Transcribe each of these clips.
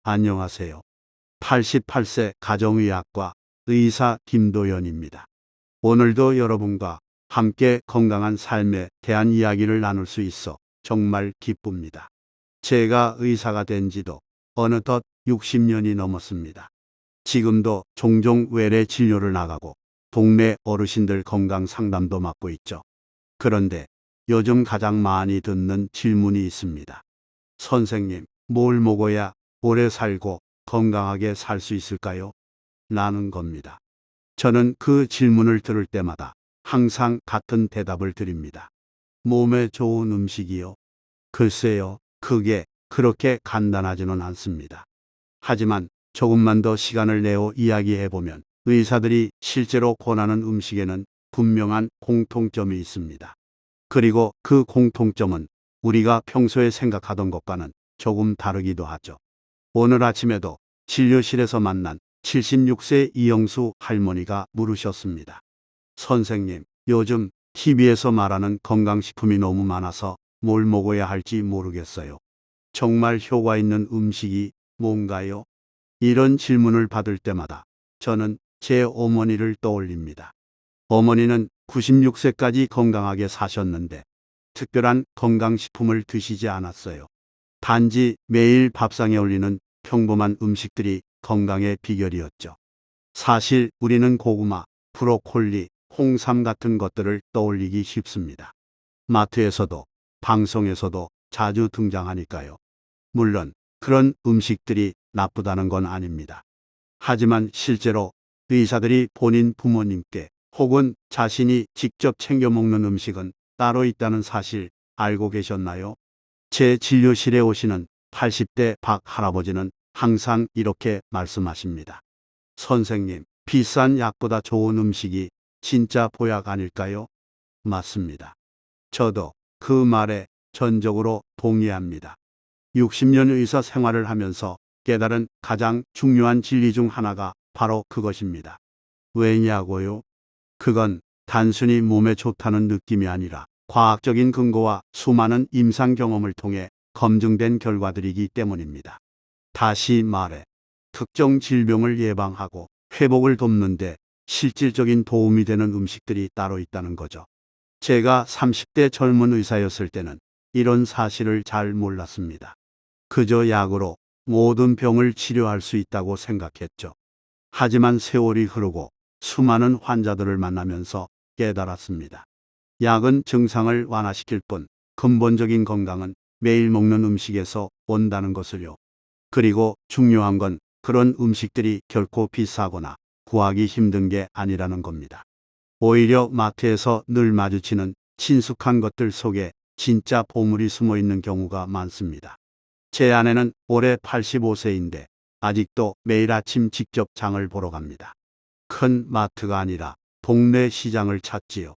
안녕하세요. 88세 가정의학과 의사 김도연입니다. 오늘도 여러분과 함께 건강한 삶에 대한 이야기를 나눌 수 있어 정말 기쁩니다. 제가 의사가 된 지도 어느덧 60년이 넘었습니다. 지금도 종종 외래 진료를 나가고 동네 어르신들 건강 상담도 맡고 있죠. 그런데 요즘 가장 많이 듣는 질문이 있습니다. 선생님, 뭘 먹어야 오래 살고 건강하게 살 수 있을까요? 라는 겁니다. 저는 그 질문을 들을 때마다 항상 같은 대답을 드립니다. 몸에 좋은 음식이요? 글쎄요, 그게 그렇게 간단하지는 않습니다. 하지만 조금만 더 시간을 내어 이야기해보면 의사들이 실제로 권하는 음식에는 분명한 공통점이 있습니다. 그리고 그 공통점은 우리가 평소에 생각하던 것과는 조금 다르기도 하죠. 오늘 아침에도 진료실에서 만난 76세 이영수 할머니가 물으셨습니다. 선생님, 요즘 TV에서 말하는 건강식품이 너무 많아서 뭘 먹어야 할지 모르겠어요. 정말 효과 있는 음식이 뭔가요? 이런 질문을 받을 때마다 저는 제 어머니를 떠올립니다. 어머니는 96세까지 건강하게 사셨는데 특별한 건강식품을 드시지 않았어요. 단지 매일 밥상에 올리는 평범한 음식들이 건강의 비결이었죠. 사실 우리는 고구마, 브로콜리, 홍삼 같은 것들을 떠올리기 쉽습니다. 마트에서도 방송에서도 자주 등장하니까요. 물론 그런 음식들이 나쁘다는 건 아닙니다. 하지만 실제로 의사들이 본인 부모님께 혹은 자신이 직접 챙겨 먹는 음식은 따로 있다는 사실 알고 계셨나요? 제 진료실에 오시는 80대 박 할아버지는 항상 이렇게 말씀하십니다. 선생님, 비싼 약보다 좋은 음식이 진짜 보약 아닐까요? 맞습니다. 저도 그 말에 전적으로 동의합니다. 60년 의사 생활을 하면서 깨달은 가장 중요한 진리 중 하나가 바로 그것입니다. 왜냐고요? 그건 단순히 몸에 좋다는 느낌이 아니라 과학적인 근거와 수많은 임상 경험을 통해 검증된 결과들이기 때문입니다. 다시 말해, 특정 질병을 예방하고 회복을 돕는데 실질적인 도움이 되는 음식들이 따로 있다는 거죠. 제가 30대 젊은 의사였을 때는 이런 사실을 잘 몰랐습니다. 그저 약으로 모든 병을 치료할 수 있다고 생각했죠. 하지만 세월이 흐르고 수많은 환자들을 만나면서 깨달았습니다. 약은 증상을 완화시킬 뿐 근본적인 건강은 매일 먹는 음식에서 온다는 것을요. 그리고 중요한 건 그런 음식들이 결코 비싸거나 구하기 힘든 게 아니라는 겁니다. 오히려 마트에서 늘 마주치는 친숙한 것들 속에 진짜 보물이 숨어 있는 경우가 많습니다. 제 아내는 올해 85세인데 아직도 매일 아침 직접 장을 보러 갑니다. 큰 마트가 아니라 동네 시장을 찾지요.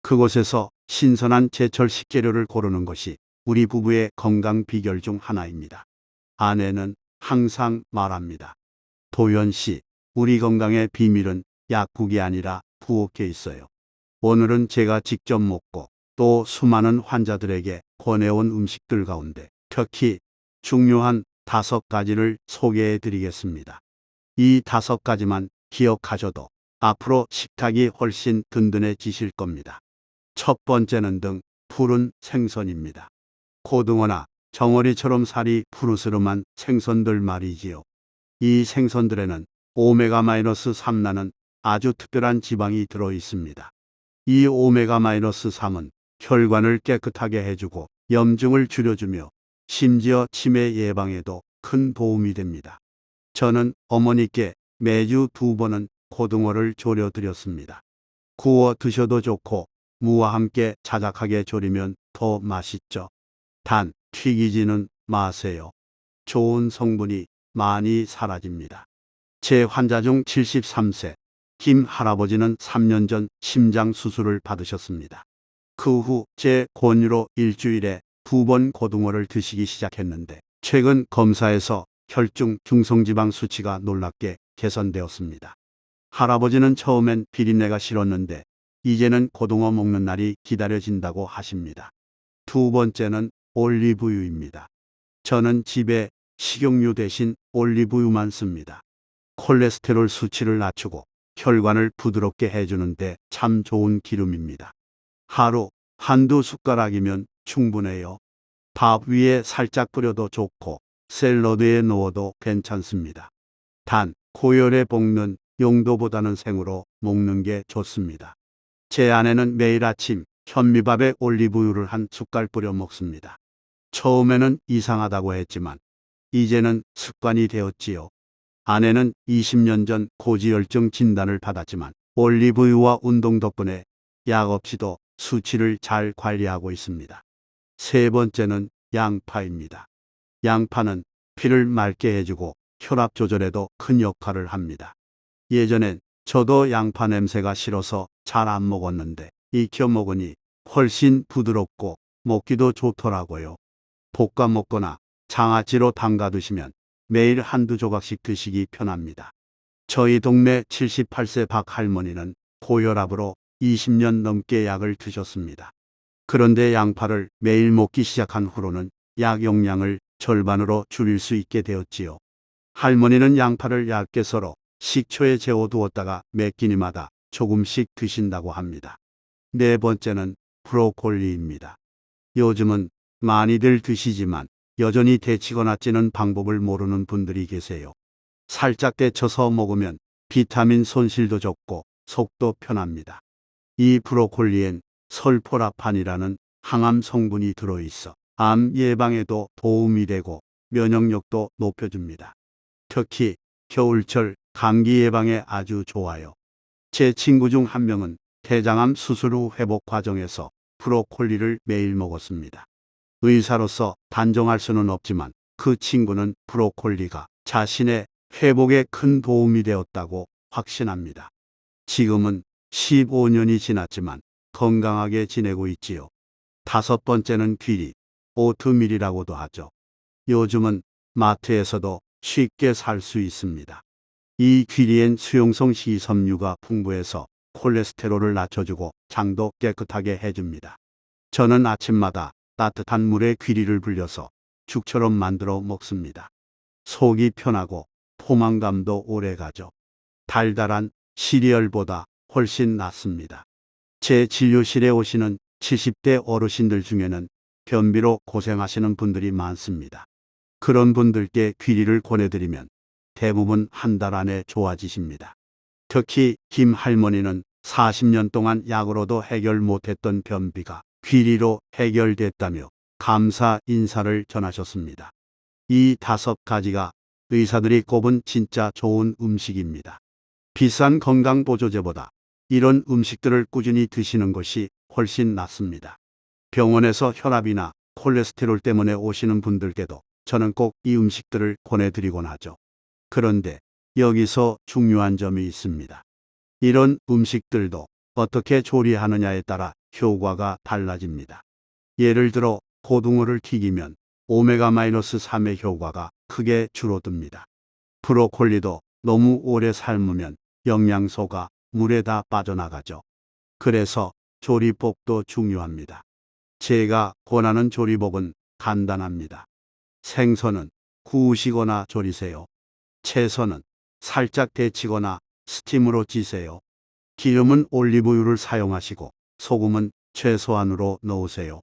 그곳에서 신선한 제철 식재료를 고르는 것이 우리 부부의 건강 비결 중 하나입니다. 아내는 항상 말합니다. 도연 씨, 우리 건강의 비밀은 약국이 아니라 부엌에 있어요. 오늘은 제가 직접 먹고 또 수많은 환자들에게 권해온 음식들 가운데 특히 중요한 5가지를 소개해 드리겠습니다. 이 5가지만 기억하셔도 앞으로 식탁이 훨씬 든든해지실 겁니다. 첫 번째는 푸른 생선입니다. 고등어나 정어리처럼 살이 푸르스름한 생선들 말이지요. 이 생선들에는 오메가-3라는 아주 특별한 지방이 들어 있습니다. 이 오메가-3은 혈관을 깨끗하게 해주고 염증을 줄여주며 심지어 치매 예방에도 큰 도움이 됩니다. 저는 어머니께 매주 2번은 고등어를 졸여 드렸습니다. 구워 드셔도 좋고 무와 함께 자작하게 졸이면 더 맛있죠. 단 튀기지는 마세요. 좋은 성분이 많이 사라집니다. 제 환자 중 73세 김 할아버지는 3년 전 심장 수술을 받으셨습니다. 그 후 제 권유로 일주일에 2번 고등어를 드시기 시작했는데 최근 검사에서 혈중 중성지방 수치가 놀랍게 개선되었습니다. 할아버지는 처음엔 비린내가 싫었는데 이제는 고등어 먹는 날이 기다려진다고 하십니다. 두 번째는 올리브유입니다. 저는 집에 식용유 대신 올리브유만 씁니다. 콜레스테롤 수치를 낮추고 혈관을 부드럽게 해주는데 참 좋은 기름입니다. 하루 한두 숟가락이면 충분해요. 밥 위에 살짝 뿌려도 좋고 샐러드에 넣어도 괜찮습니다. 단, 고열에 볶는 용도보다는 생으로 먹는 게 좋습니다. 제 아내는 매일 아침 현미밥에 올리브유를 한 숟갈 뿌려 먹습니다. 처음에는 이상하다고 했지만 이제는 습관이 되었지요. 아내는 20년 전 고지혈증 진단을 받았지만 올리브유와 운동 덕분에 약 없이도 수치를 잘 관리하고 있습니다. 세 번째는 양파입니다. 양파는 피를 맑게 해주고 혈압 조절에도 큰 역할을 합니다. 예전엔 저도 양파 냄새가 싫어서 잘 안 먹었는데 익혀 먹으니 훨씬 부드럽고 먹기도 좋더라고요. 볶아 먹거나 장아찌로 담가 두시면 매일 한두 조각씩 드시기 편합니다. 저희 동네 78세 박 할머니는 고혈압으로 20년 넘게 약을 드셨습니다. 그런데 양파를 매일 먹기 시작한 후로는 약 용량을 절반으로 줄일 수 있게 되었지요. 할머니는 양파를 얇게 썰어 식초에 재워두었다가 매 끼니마다 조금씩 드신다고 합니다. 네 번째는 브로콜리입니다. 요즘은 많이들 드시지만 여전히 데치거나 찌는 방법을 모르는 분들이 계세요. 살짝 데쳐서 먹으면 비타민 손실도 적고 속도 편합니다. 이 브로콜리엔 설포라판이라는 항암 성분이 들어있어 암 예방에도 도움이 되고 면역력도 높여줍니다. 특히 겨울철 감기 예방에 아주 좋아요. 제 친구 중 한 명은 대장암 수술 후 회복 과정에서 브로콜리를 매일 먹었습니다. 의사로서 단정할 수는 없지만 그 친구는 브로콜리가 자신의 회복에 큰 도움이 되었다고 확신합니다. 지금은 15년이 지났지만 건강하게 지내고 있지요. 다섯 번째는 귀리, 오트밀이라고도 하죠. 요즘은 마트에서도 쉽게 살 수 있습니다. 이 귀리엔 수용성 식이섬유가 풍부해서 콜레스테롤을 낮춰주고 장도 깨끗하게 해줍니다. 저는 아침마다 따뜻한 물에 귀리를 불려서 죽처럼 만들어 먹습니다. 속이 편하고 포만감도 오래가죠. 달달한 시리얼보다 훨씬 낫습니다. 제 진료실에 오시는 70대 어르신들 중에는 변비로 고생하시는 분들이 많습니다. 그런 분들께 귀리를 권해드리면 대부분 한 달 안에 좋아지십니다. 특히 김 할머니는 40년 동안 약으로도 해결 못했던 변비가 귀리로 해결됐다며 감사 인사를 전하셨습니다. 이 다섯 가지가 의사들이 꼽은 진짜 좋은 음식입니다. 비싼 건강보조제보다 이런 음식들을 꾸준히 드시는 것이 훨씬 낫습니다. 병원에서 혈압이나 콜레스테롤 때문에 오시는 분들께도 저는 꼭 이 음식들을 권해드리곤 하죠. 그런데 여기서 중요한 점이 있습니다. 이런 음식들도 어떻게 조리하느냐에 따라 효과가 달라집니다. 예를 들어 고등어를 튀기면 오메가-3의 효과가 크게 줄어듭니다. 브로콜리도 너무 오래 삶으면 영양소가 물에 다 빠져나가죠. 그래서 조리법도 중요합니다. 제가 권하는 조리법은 간단합니다. 생선은 구우시거나 조리세요. 채소는 살짝 데치거나 스팀으로 찌세요. 기름은 올리브유를 사용하시고 소금은 최소한으로 넣으세요.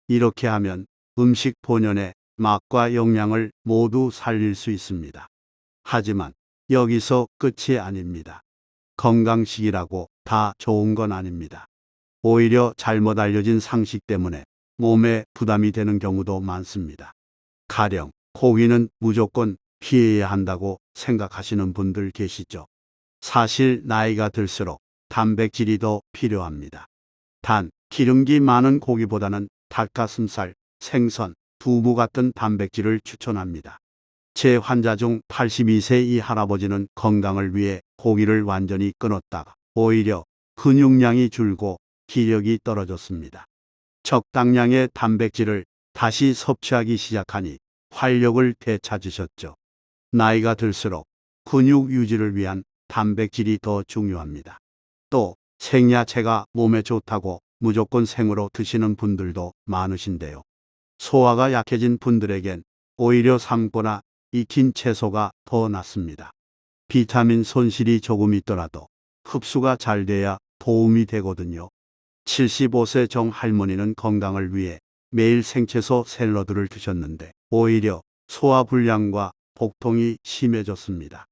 이렇게 하면 음식 본연의 맛과 영양을 모두 살릴 수 있습니다. 하지만 여기서 끝이 아닙니다. 건강식이라고 다 좋은 건 아닙니다. 오히려 잘못 알려진 상식 때문에 몸에 부담이 되는 경우도 많습니다. 가령 고기는 무조건 피해야 한다고 생각하시는 분들 계시죠. 사실 나이가 들수록 단백질이 더 필요합니다. 단, 기름기 많은 고기보다는 닭가슴살, 생선, 두부 같은 단백질을 추천합니다. 제 환자 중 82세 이 할아버지는 건강을 위해 고기를 완전히 끊었다가 오히려 근육량이 줄고 기력이 떨어졌습니다. 적당량의 단백질을 다시 섭취하기 시작하니 활력을 되찾으셨죠. 나이가 들수록 근육 유지를 위한 단백질이 더 중요합니다. 또 생야채가 몸에 좋다고 무조건 생으로 드시는 분들도 많으신데요. 소화가 약해진 분들에겐 오히려 삶거나 익힌 채소가 더 낫습니다. 비타민 손실이 조금 있더라도 흡수가 잘 돼야 도움이 되거든요. 75세 정 할머니는 건강을 위해 매일 생채소 샐러드를 드셨는데 오히려 소화불량과 복통이 심해졌습니다.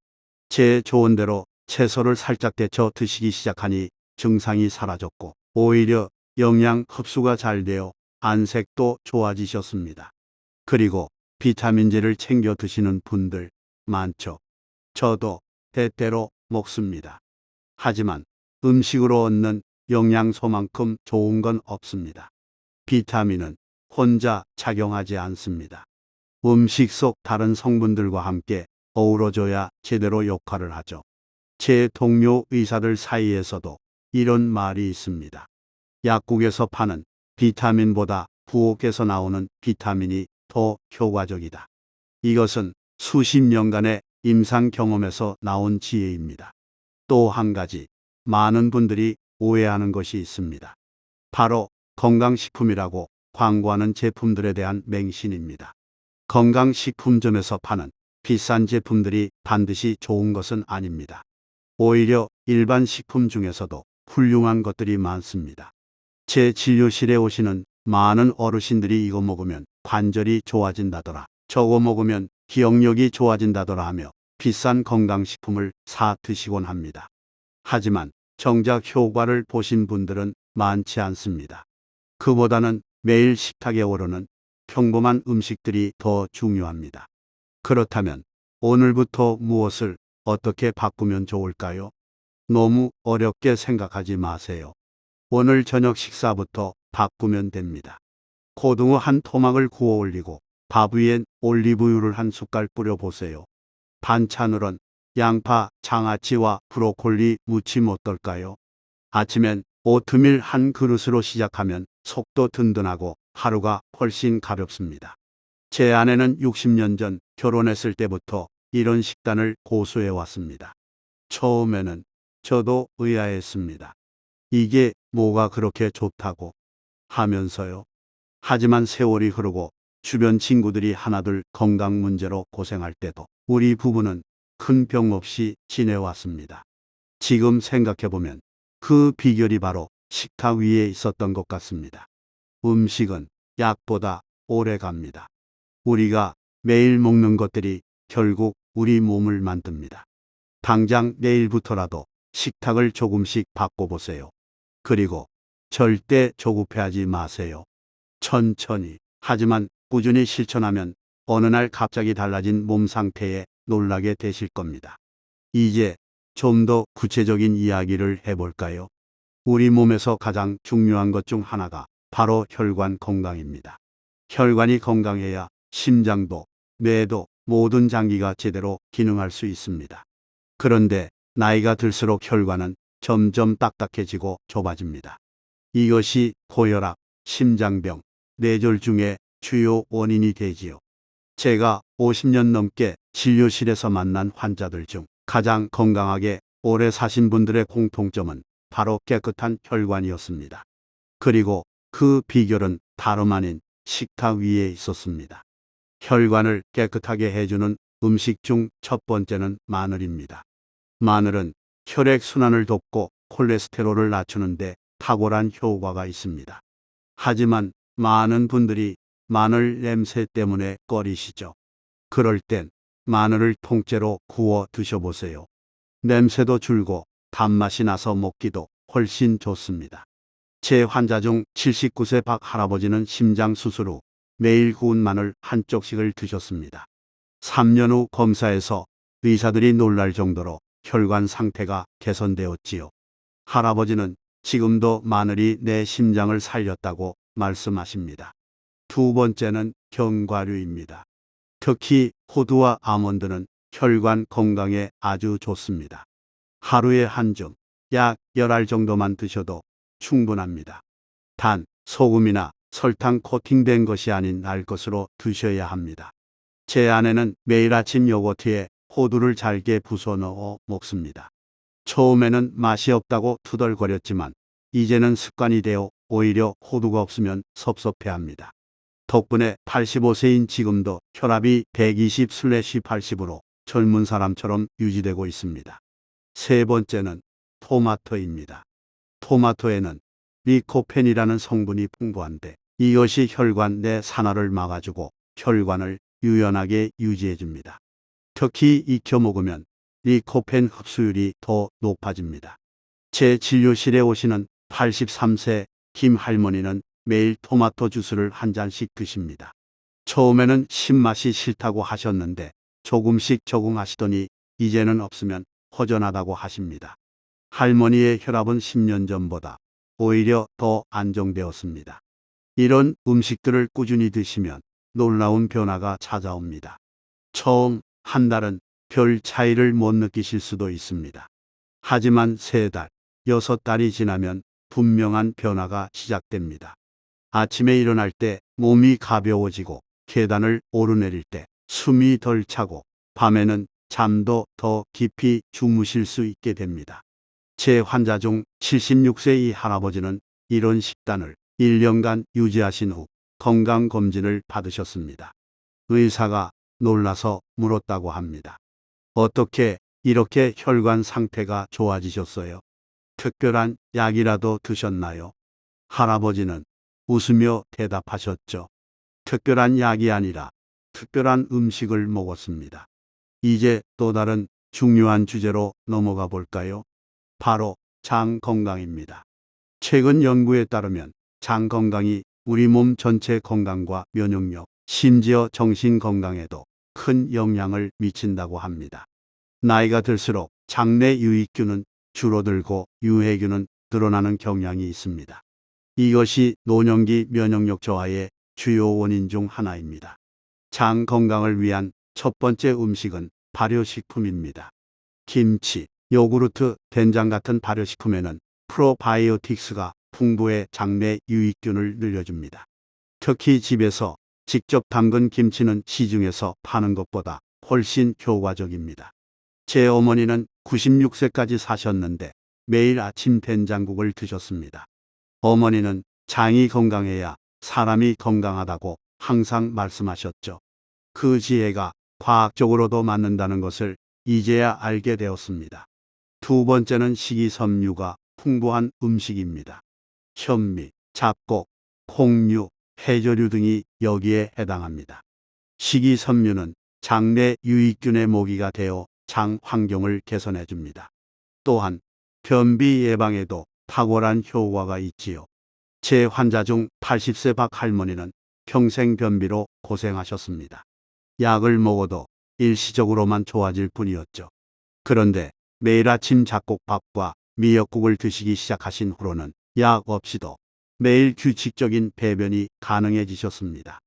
제 조언대로 채소를 살짝 데쳐 드시기 시작하니 증상이 사라졌고 오히려 영양 흡수가 잘 되어 안색도 좋아지셨습니다. 그리고 비타민제를 챙겨 드시는 분들 많죠. 저도 때때로 먹습니다. 하지만 음식으로 얻는 영양소만큼 좋은 건 없습니다. 비타민은 혼자 작용하지 않습니다. 음식 속 다른 성분들과 함께 어우러져야 제대로 역할을 하죠. 제 동료 의사들 사이에서도 이런 말이 있습니다. 약국에서 파는 비타민보다 부엌에서 나오는 비타민이 더 효과적이다. 이것은 수십 년간의 임상 경험에서 나온 지혜입니다. 또 한 가지 많은 분들이 오해하는 것이 있습니다. 바로 건강식품이라고 광고하는 제품들에 대한 맹신입니다. 건강식품점에서 파는 비싼 제품들이 반드시 좋은 것은 아닙니다. 오히려 일반 식품 중에서도 훌륭한 것들이 많습니다. 제 진료실에 오시는 많은 어르신들이 이거 먹으면 관절이 좋아진다더라, 저거 먹으면 기억력이 좋아진다더라 하며 비싼 건강식품을 사 드시곤 합니다. 하지만 정작 효과를 보신 분들은 많지 않습니다. 그보다는 매일 식탁에 오르는 평범한 음식들이 더 중요합니다. 그렇다면 오늘부터 무엇을 어떻게 바꾸면 좋을까요? 너무 어렵게 생각하지 마세요. 오늘 저녁 식사부터 바꾸면 됩니다. 고등어 한 토막을 구워 올리고 밥 위엔 올리브유를 한 숟갈 뿌려 보세요. 반찬으론 양파, 장아찌와 브로콜리 무침 어떨까요? 아침엔 오트밀 한 그릇으로 시작하면 속도 든든하고 하루가 훨씬 가볍습니다. 제 아내는 60년 전 결혼했을 때부터 이런 식단을 고수해 왔습니다. 처음에는 저도 의아했습니다. 이게 뭐가 그렇게 좋다고 하면서요. 하지만 세월이 흐르고 주변 친구들이 하나둘 건강 문제로 고생할 때도 우리 부부는 큰 병 없이 지내왔습니다. 지금 생각해보면 그 비결이 바로 식탁 위에 있었던 것 같습니다. 음식은 약보다 오래 갑니다. 우리가 매일 먹는 것들이 결국 우리 몸을 만듭니다. 당장 내일부터라도 식탁을 조금씩 바꿔보세요. 그리고 절대 조급해하지 마세요. 천천히, 하지만 꾸준히 실천하면 어느 날 갑자기 달라진 몸 상태에 놀라게 되실 겁니다. 이제 좀 더 구체적인 이야기를 해볼까요? 우리 몸에서 가장 중요한 것 중 하나가 바로 혈관 건강입니다. 혈관이 건강해야 심장도, 뇌도, 모든 장기가 제대로 기능할 수 있습니다. 그런데 나이가 들수록 혈관은 점점 딱딱해지고 좁아집니다. 이것이 고혈압, 심장병, 뇌졸 중에 주요 원인이 되지요. 제가 50년 넘게 진료실에서 만난 환자들 중 가장 건강하게 오래 사신 분들의 공통점은 바로 깨끗한 혈관이었습니다. 그리고 그 비결은 다름 아닌 식탁 위에 있었습니다. 혈관을 깨끗하게 해주는 음식 중 첫 번째는 마늘입니다. 마늘은 혈액순환을 돕고 콜레스테롤을 낮추는데 탁월한 효과가 있습니다. 하지만 많은 분들이 마늘 냄새 때문에 꺼리시죠. 그럴 땐 마늘을 통째로 구워 드셔보세요. 냄새도 줄고 단맛이 나서 먹기도 훨씬 좋습니다. 제 환자 중 79세 박 할아버지는 심장 수술 후 매일 구운 마늘 한 쪽씩을 드셨습니다. 3년 후 검사에서 의사들이 놀랄 정도로 혈관 상태가 개선되었지요. 할아버지는 지금도 마늘이 내 심장을 살렸다고 말씀하십니다. 두 번째는 견과류입니다. 특히 호두와 아몬드는 혈관 건강에 아주 좋습니다. 하루에 한 줌, 약 10알 정도만 드셔도 충분합니다. 단, 소금이나 설탕 코팅된 것이 아닌 날 것으로 드셔야 합니다. 제 아내는 매일 아침 요거트에 호두를 잘게 부숴 넣어 먹습니다. 처음에는 맛이 없다고 투덜거렸지만 이제는 습관이 되어 오히려 호두가 없으면 섭섭해합니다. 덕분에 85세인 지금도 혈압이 120/80으로 젊은 사람처럼 유지되고 있습니다. 세 번째는 토마토입니다. 토마토에는 리코펜이라는 성분이 풍부한데 이것이 혈관 내 산화를 막아주고 혈관을 유연하게 유지해줍니다. 특히 익혀 먹으면 리코펜 흡수율이 더 높아집니다. 제 진료실에 오시는 83세 김 할머니는 매일 토마토 주스를 한 잔씩 드십니다. 처음에는 신맛이 싫다고 하셨는데 조금씩 적응하시더니 이제는 없으면 허전하다고 하십니다. 할머니의 혈압은 10년 전보다 오히려 더 안정되었습니다. 이런 음식들을 꾸준히 드시면 놀라운 변화가 찾아옵니다. 처음 한 달은 별 차이를 못 느끼실 수도 있습니다. 하지만 3달, 6달이 지나면 분명한 변화가 시작됩니다. 아침에 일어날 때 몸이 가벼워지고 계단을 오르내릴 때 숨이 덜 차고 밤에는 잠도 더 깊이 주무실 수 있게 됩니다. 제 환자 중 76세 이 할아버지는 이런 식단을 1년간 유지하신 후 건강검진을 받으셨습니다. 의사가 놀라서 물었다고 합니다. 어떻게 이렇게 혈관 상태가 좋아지셨어요? 특별한 약이라도 드셨나요? 할아버지는 웃으며 대답하셨죠. 특별한 약이 아니라 특별한 음식을 먹었습니다. 이제 또 다른 중요한 주제로 넘어가 볼까요? 바로 장 건강입니다. 최근 연구에 따르면 장 건강이 우리 몸 전체 건강과 면역력, 심지어 정신 건강에도 큰 영향을 미친다고 합니다. 나이가 들수록 장내 유익균은 줄어들고 유해균은 늘어나는 경향이 있습니다. 이것이 노년기 면역력 저하의 주요 원인 중 하나입니다. 장 건강을 위한 첫 번째 음식은 발효식품입니다. 김치, 요구르트, 된장 같은 발효식품에는 프로바이오틱스가 풍부해 장내 유익균을 늘려줍니다. 특히 집에서 직접 담근 김치는 시중에서 파는 것보다 훨씬 효과적입니다. 제 어머니는 96세까지 사셨는데 매일 아침 된장국을 드셨습니다. 어머니는 장이 건강해야 사람이 건강하다고 항상 말씀하셨죠. 그 지혜가 과학적으로도 맞는다는 것을 이제야 알게 되었습니다. 두 번째는 식이섬유가 풍부한 음식입니다. 현미, 잡곡, 콩류, 해조류 등이 여기에 해당합니다. 식이섬유는 장내 유익균의 모기가 되어 장 환경을 개선해 줍니다. 또한 변비 예방에도 탁월한 효과가 있지요. 제 환자 중 80세 박 할머니는 평생 변비로 고생하셨습니다. 약을 먹어도 일시적으로만 좋아질 뿐이었죠. 그런데 매일 아침 잡곡밥과 미역국을 드시기 시작하신 후로는 약 없이도 매일 규칙적인 배변이 가능해지셨습니다.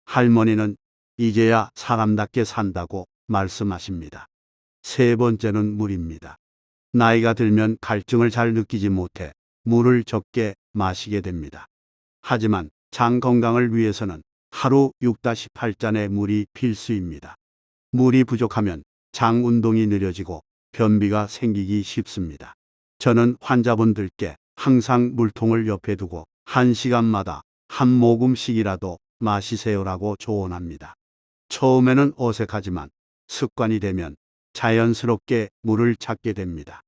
할머니는 이제야 사람답게 산다고 말씀하십니다. 세 번째는 물입니다. 나이가 들면 갈증을 잘 느끼지 못해 물을 적게 마시게 됩니다. 하지만 장 건강을 위해서는 하루 6-8잔의 물이 필수입니다. 물이 부족하면 장 운동이 느려지고 변비가 생기기 쉽습니다. 저는 환자분들께 항상 물통을 옆에 두고 1시간마다 한 모금씩이라도 마시세요라고 조언합니다. 처음에는 어색하지만 습관이 되면 자연스럽게 물을 찾게 됩니다.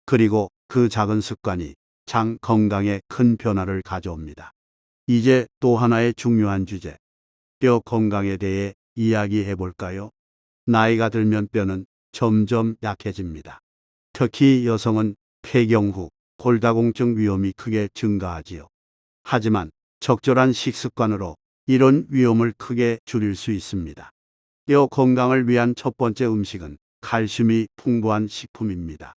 그리고 그 작은 습관이 장 건강에 큰 변화를 가져옵니다. 이제 또 하나의 중요한 주제, 뼈 건강에 대해 이야기해 볼까요? 나이가 들면 뼈는 점점 약해집니다. 특히 여성은 폐경 후 골다공증 위험이 크게 증가하지요. 하지만 적절한 식습관으로 이런 위험을 크게 줄일 수 있습니다. 뼈 건강을 위한 첫 번째 음식은 칼슘이 풍부한 식품입니다.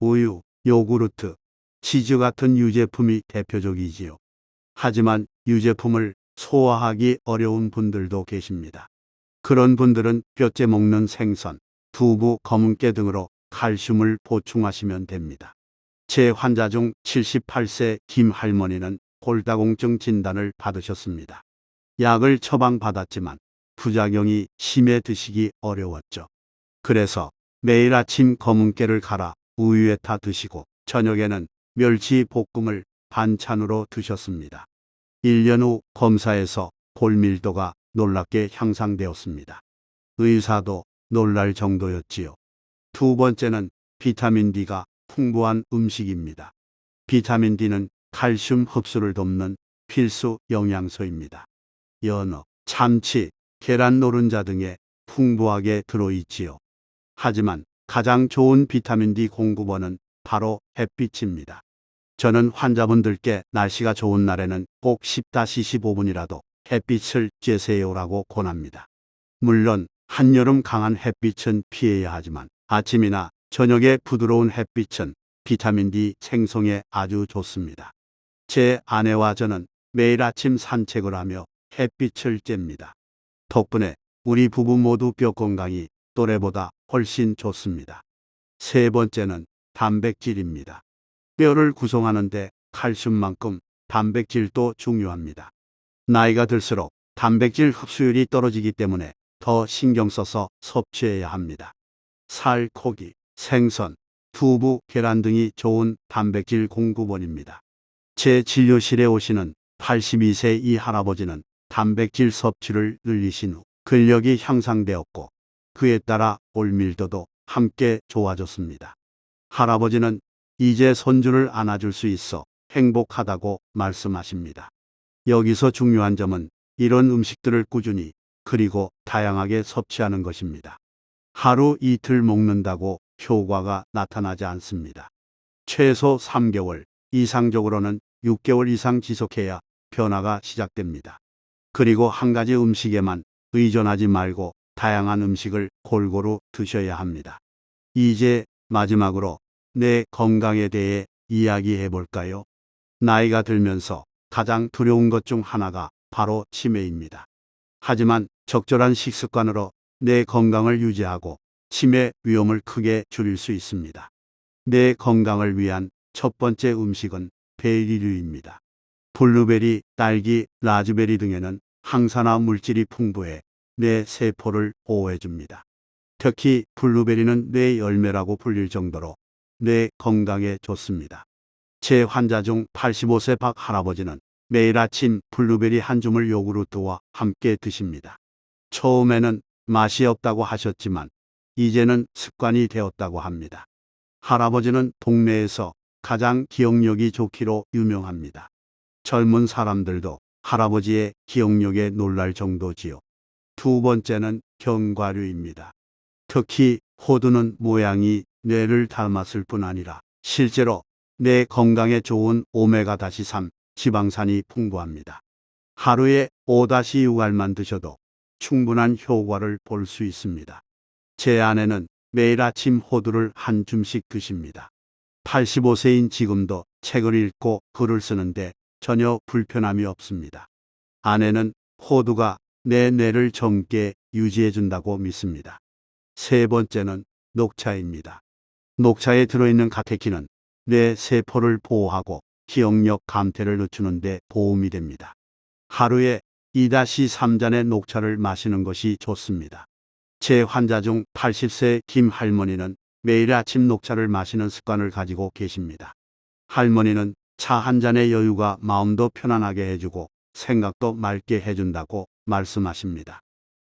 우유, 요구르트, 치즈 같은 유제품이 대표적이지요. 하지만 유제품을 소화하기 어려운 분들도 계십니다. 그런 분들은 뼈째 먹는 생선, 두부, 검은깨 등으로 칼슘을 보충하시면 됩니다. 제 환자 중 78세 김 할머니는 골다공증 진단을 받으셨습니다. 약을 처방받았지만 부작용이 심해 드시기 어려웠죠. 그래서 매일 아침 검은깨를 갈아 우유에 타 드시고 저녁에는 멸치 볶음을 반찬으로 드셨습니다. 1년 후 검사에서 골밀도가 놀랍게 향상되었습니다. 의사도 놀랄 정도였지요. 두 번째는 비타민 D가 풍부한 음식입니다. 비타민 D는 칼슘 흡수를 돕는 필수 영양소입니다. 연어, 참치, 계란 노른자 등에 풍부하게 들어있지요. 하지만 가장 좋은 비타민 D 공급원은 바로 햇빛입니다. 저는 환자분들께 날씨가 좋은 날에는 꼭 10-15분이라도 햇빛을 쬐세요라고 권합니다. 물론 한여름 강한 햇빛은 피해야 하지만 아침이나 저녁에 부드러운 햇빛은 비타민 D 생성에 아주 좋습니다. 제 아내와 저는 매일 아침 산책을 하며 햇빛을 쬐입니다. 덕분에 우리 부부 모두 뼈 건강이 또래보다 훨씬 좋습니다. 세 번째는 단백질입니다. 뼈를 구성하는데 칼슘만큼 단백질도 중요합니다. 나이가 들수록 단백질 흡수율이 떨어지기 때문에 더 신경 써서 섭취해야 합니다. 살, 고기, 생선, 두부, 계란 등이 좋은 단백질 공급원입니다. 제 진료실에 오시는 82세 이 할아버지는 단백질 섭취를 늘리신 후 근력이 향상되었고 그에 따라 골밀도도 함께 좋아졌습니다. 할아버지는 이제 손주를 안아줄 수 있어 행복하다고 말씀하십니다. 여기서 중요한 점은 이런 음식들을 꾸준히 그리고 다양하게 섭취하는 것입니다. 하루 이틀 먹는다고 효과가 나타나지 않습니다. 최소 3개월, 이상적으로는 6개월 이상 지속해야 변화가 시작됩니다. 그리고 한 가지 음식에만 의존하지 말고 다양한 음식을 골고루 드셔야 합니다. 이제 마지막으로 내 건강에 대해 이야기해 볼까요? 나이가 들면서 가장 두려운 것 중 하나가 바로 치매입니다. 하지만 적절한 식습관으로 내 건강을 유지하고 치매 위험을 크게 줄일 수 있습니다. 내 건강을 위한 첫 번째 음식은 베리류입니다. 블루베리, 딸기, 라즈베리 등에는 항산화 물질이 풍부해 뇌 세포를 보호해줍니다. 특히 블루베리는 뇌 열매라고 불릴 정도로 뇌 건강에 좋습니다. 제 환자 중 85세 박 할아버지는 매일 아침 블루베리 한 줌을 요구르트와 함께 드십니다. 처음에는 맛이 없다고 하셨지만 이제는 습관이 되었다고 합니다. 할아버지는 동네에서 가장 기억력이 좋기로 유명합니다. 젊은 사람들도 할아버지의 기억력에 놀랄 정도지요. 두 번째는 견과류입니다. 특히 호두는 모양이 뇌를 닮았을 뿐 아니라 실제로 뇌 건강에 좋은 오메가-3 지방산이 풍부합니다. 하루에 5-6알만 드셔도 충분한 효과를 볼 수 있습니다. 제 아내는 매일 아침 호두를 한 줌씩 드십니다. 85세인 지금도 책을 읽고 글을 쓰는데 전혀 불편함이 없습니다. 아내는 호두가 내 뇌를 젊게 유지해준다고 믿습니다. 세 번째는 녹차입니다. 녹차에 들어있는 카테킨은 뇌 세포를 보호하고 기억력 감퇴를 늦추는 데 도움이 됩니다. 하루에 2-3잔의 녹차를 마시는 것이 좋습니다. 제 환자 중 80세 김 할머니는 매일 아침 녹차를 마시는 습관을 가지고 계십니다. 할머니는 차 한 잔의 여유가 마음도 편안하게 해주고 생각도 맑게 해준다고 말씀하십니다.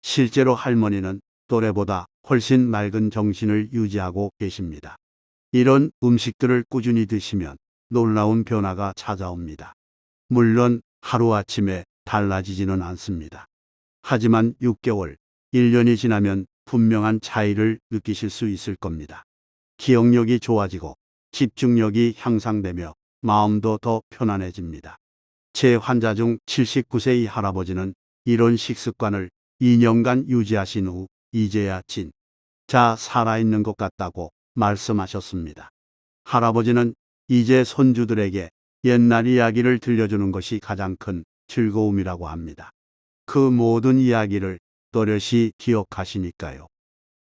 실제로 할머니는 또래보다 훨씬 맑은 정신을 유지하고 계십니다. 이런 음식들을 꾸준히 드시면 놀라운 변화가 찾아옵니다. 물론 하루아침에 달라지지는 않습니다. 하지만 6개월, 1년이 지나면 분명한 차이를 느끼실 수 있을 겁니다. 기억력이 좋아지고 집중력이 향상되며 마음도 더 편안해집니다. 제 환자 중 79세 이 할아버지는 이런 식습관을 2년간 유지하신 후 이제야 진짜 살아있는 것 같다고 말씀하셨습니다. 할아버지는 이제 손주들에게 옛날 이야기를 들려주는 것이 가장 큰 즐거움이라고 합니다. 그 모든 이야기를 또렷이 기억하시니까요.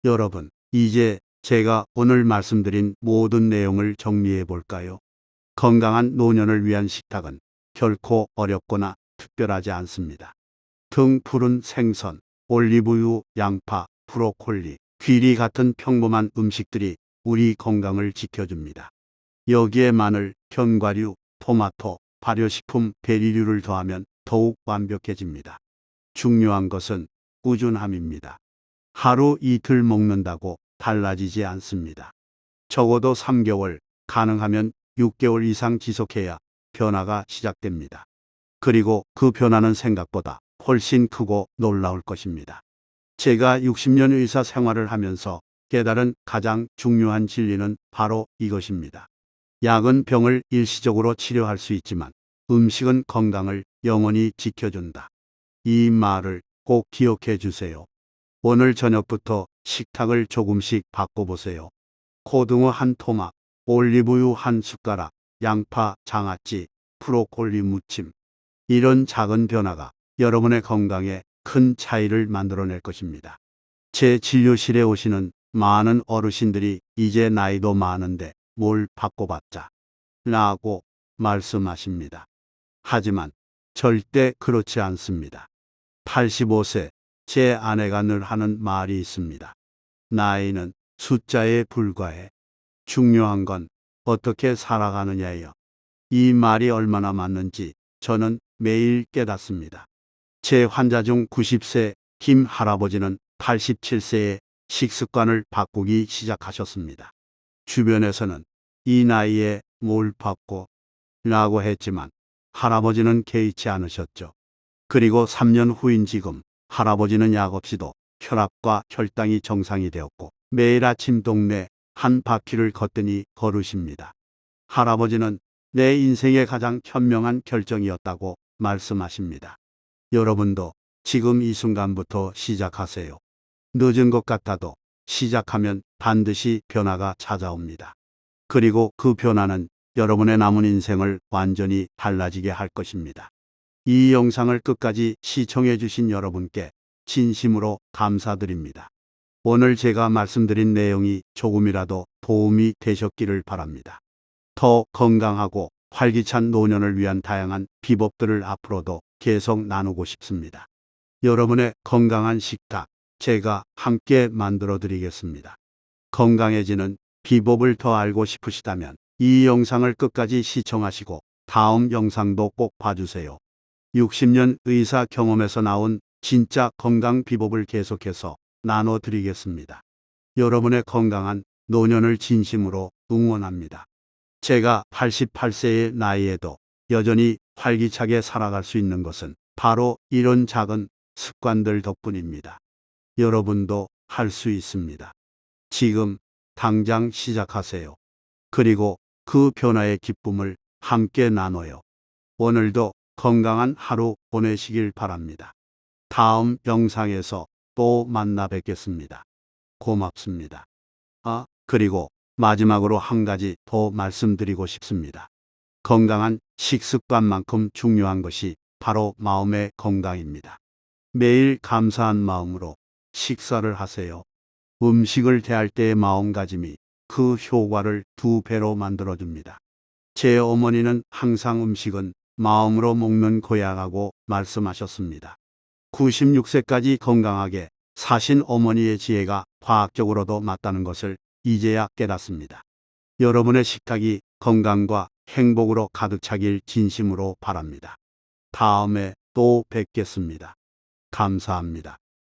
여러분, 이제 제가 오늘 말씀드린 모든 내용을 정리해 볼까요? 건강한 노년을 위한 식탁은 결코 어렵거나 특별하지 않습니다. 등 푸른 생선, 올리브유, 양파, 브로콜리, 귀리 같은 평범한 음식들이 우리 건강을 지켜줍니다. 여기에 마늘, 견과류, 토마토, 발효식품, 베리류를 더하면 더욱 완벽해집니다. 중요한 것은 꾸준함입니다. 하루 이틀 먹는다고 달라지지 않습니다. 적어도 3개월, 가능하면 6개월 이상 지속해야 변화가 시작됩니다. 그리고 그 변화는 생각보다 훨씬 크고 놀라울 것입니다. 제가 60년 의사 생활을 하면서 깨달은 가장 중요한 진리는 바로 이것입니다. 약은 병을 일시적으로 치료할 수 있지만 음식은 건강을 영원히 지켜준다. 이 말을 꼭 기억해 주세요. 오늘 저녁부터 식탁을 조금씩 바꿔보세요. 고등어 한 토막, 올리브유 한 숟가락, 양파, 장아찌, 브로콜리 무침. 이런 작은 변화가 여러분의 건강에 큰 차이를 만들어낼 것입니다. 제 진료실에 오시는 많은 어르신들이 이제 나이도 많은데 뭘 바꿔봤자 라고 말씀하십니다. 하지만 절대 그렇지 않습니다. 85세 제 아내가 늘 하는 말이 있습니다. 나이는 숫자에 불과해. 중요한 건 어떻게 살아가느냐예요. 이 말이 얼마나 맞는지 저는 매일 깨닫습니다. 제 환자 중 90세 김 할아버지는 87세에 식습관을 바꾸기 시작하셨습니다. 주변에서는 이 나이에 뭘 바꿔? 라고 했지만 할아버지는 개의치 않으셨죠. 그리고 3년 후인 지금 할아버지는 약 없이도 혈압과 혈당이 정상이 되었고 매일 아침 동네 한 바퀴를 걷더니 걸으십니다. 할아버지는 내 인생의 가장 현명한 결정이었다고 말씀하십니다. 여러분도 지금 이 순간부터 시작하세요. 늦은 것 같아도 시작하면 반드시 변화가 찾아옵니다. 그리고 그 변화는 여러분의 남은 인생을 완전히 달라지게 할 것입니다. 이 영상을 끝까지 시청해 주신 여러분께 진심으로 감사드립니다. 오늘 제가 말씀드린 내용이 조금이라도 도움이 되셨기를 바랍니다. 더 건강하고 활기찬 노년을 위한 다양한 비법들을 앞으로도 계속 나누고 싶습니다. 여러분의 건강한 식탁, 제가 함께 만들어 드리겠습니다. 건강해지는 비법을 더 알고 싶으시다면 이 영상을 끝까지 시청하시고 다음 영상도 꼭 봐주세요. 60년 의사 경험에서 나온 진짜 건강 비법을 계속해서 나눠 드리겠습니다. 여러분의 건강한 노년을 진심으로 응원합니다. 제가 88세의 나이에도 여전히 활기차게 살아갈 수 있는 것은 바로 이런 작은 습관들 덕분입니다. 여러분도 할 수 있습니다. 지금 당장 시작하세요. 그리고 그 변화의 기쁨을 함께 나눠요. 오늘도 건강한 하루 보내시길 바랍니다. 다음 영상에서 또 만나 뵙겠습니다. 고맙습니다. 그리고 마지막으로 한 가지 더 말씀드리고 싶습니다. 건강한 식습관만큼 중요한 것이 바로 마음의 건강입니다. 매일 감사한 마음으로 식사를 하세요. 음식을 대할 때의 마음가짐이 그 효과를 2배로 만들어줍니다. 제 어머니는 항상 음식은 마음으로 먹는 거야라고 말씀하셨습니다. 96세까지 건강하게 사신 어머니의 지혜가 과학적으로도 맞다는 것을 이제야 깨닫습니다. 여러분의 식탁이 건강과 행복으로 가득 차길 진심으로 바랍니다. 다음에 또 뵙겠습니다. 감사합니다.